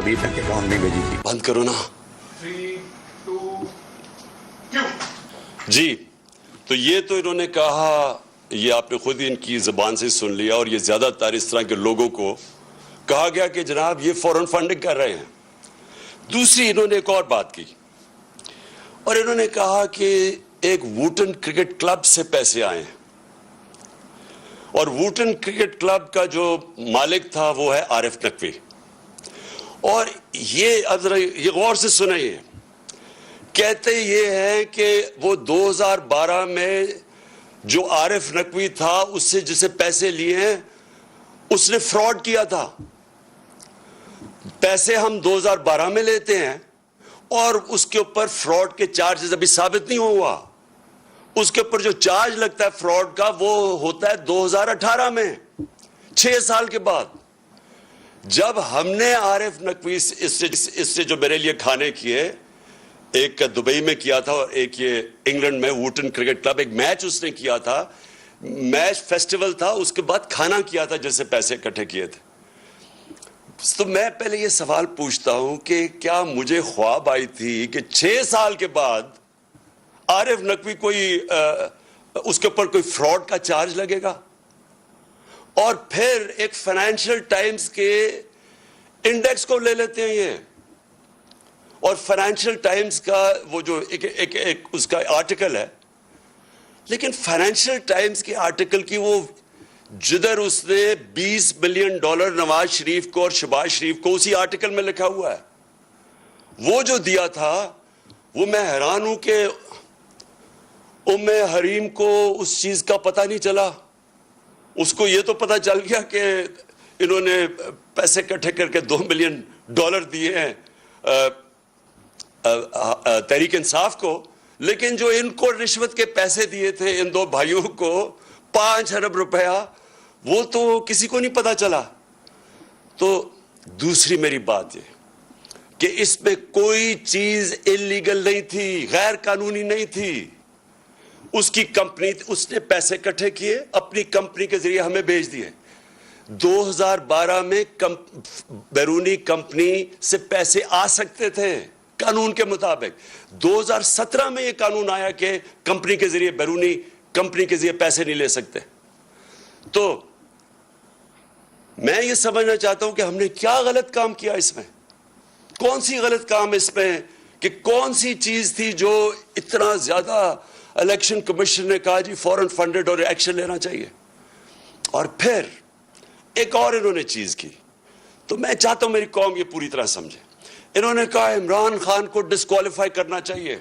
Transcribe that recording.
ابھی تک اکاؤنٹ نہیں بھیجی تھی. بند کرو نا. 3, 2, کیوں؟ جی تو یہ تو انہوں نے کہا, یہ آپ نے خود ہی ان کی زبان سے سن لیا, اور یہ زیادہ تر اس طرح کے لوگوں کو کہا گیا کہ جناب یہ فورن فنڈنگ کر رہے ہیں. دوسری انہوں نے ایک اور بات کی, اور انہوں نے کہا کہ ایک ووٹن کرکٹ کلب سے پیسے آئے ہیں, اور ووٹن کرکٹ کلب کا جو مالک تھا وہ ہے عارف نقوی. اور یہ غور سے سنیں, یہ کہتے یہ ہیں کہ وہ 2012 میں جو عارف نقوی تھا اس سے جسے پیسے لیے ہیں اس نے فراڈ کیا تھا. پیسے ہم 2012 میں لیتے ہیں اور اس کے اوپر فراڈ کے چارجز ابھی ثابت نہیں ہوا. اس کے اوپر جو چارج لگتا ہے فراڈ کا وہ ہوتا ہے 2018 میں, 6 سال کے بعد. جب ہم نے عارف نقوی اس سے جو میرے لیے کھانے کیے, ایک دبئی میں کیا تھا اور ایک یہ انگلینڈ میں ووٹن کرکٹ کلب, ایک میچ اس نے کیا تھا, میچ فیسٹیول تھا, اس کے بعد کھانا کیا تھا جس سے پیسے اکٹھے کیے تھے. تو میں پہلے یہ سوال پوچھتا ہوں کہ کیا مجھے خواب آئی تھی کہ 6 سال کے بعد عارف نقوی کوئی اس کے اوپر کوئی فراڈ کا چارج لگے گا؟ اور پھر ایک فائنینشل ٹائمز کے انڈیکس کو لے لیتے ہیں یہ, اور فائنینشل ٹائمز کا وہ جو ایک اس کا آرٹیکل ہے, لیکن فائنینشل ٹائمز کے آرٹیکل کی وہ جدھر اس نے $20 ملین نواز شریف کو اور شہباز شریف کو اسی آرٹیکل میں لکھا ہوا ہے, وہ جو دیا تھا وہ میں حیران ہوں کہ ام حریم کو اس چیز کا پتہ نہیں چلا. اس کو یہ تو پتہ چل گیا کہ انہوں نے پیسے اکٹھے کر کے $2 ملین دیے ہیں تحریک انصاف کو, لیکن جو ان کو رشوت کے پیسے دیے تھے ان 2 بھائیوں کو 5 ارب روپیہ, وہ تو کسی کو نہیں پتہ چلا. تو دوسری میری بات یہ کہ اس میں کوئی چیز انلیگل نہیں تھی, غیر قانونی نہیں تھی. اس کی کمپنی, اس نے پیسے اکٹھے کیے, اپنی کمپنی کے ذریعے ہمیں بھیج دیے. 2012 میں بیرونی کمپنی سے پیسے آ سکتے تھے قانون کے مطابق. 2017 میں یہ قانون آیا کہ کمپنی کے ذریعے, بیرونی کمپنی کے ذریعے پیسے نہیں لے سکتے. تو میں یہ سمجھنا چاہتا ہوں کہ ہم نے کیا غلط کام کیا اس میں, کون سی غلط کام اس میں, کہ کون سی چیز تھی جو اتنا زیادہ الیکشن کمیشن نے کہا جی فورن فنڈڈ اور ایکشن لینا چاہیے. اور پھر ایک اور انہوں نے چیز کی, تو میں چاہتا ہوں میری قوم یہ پوری طرح سمجھے. انہوں نے کہا عمران خان کو ڈسکوالیفائی کرنا چاہیے.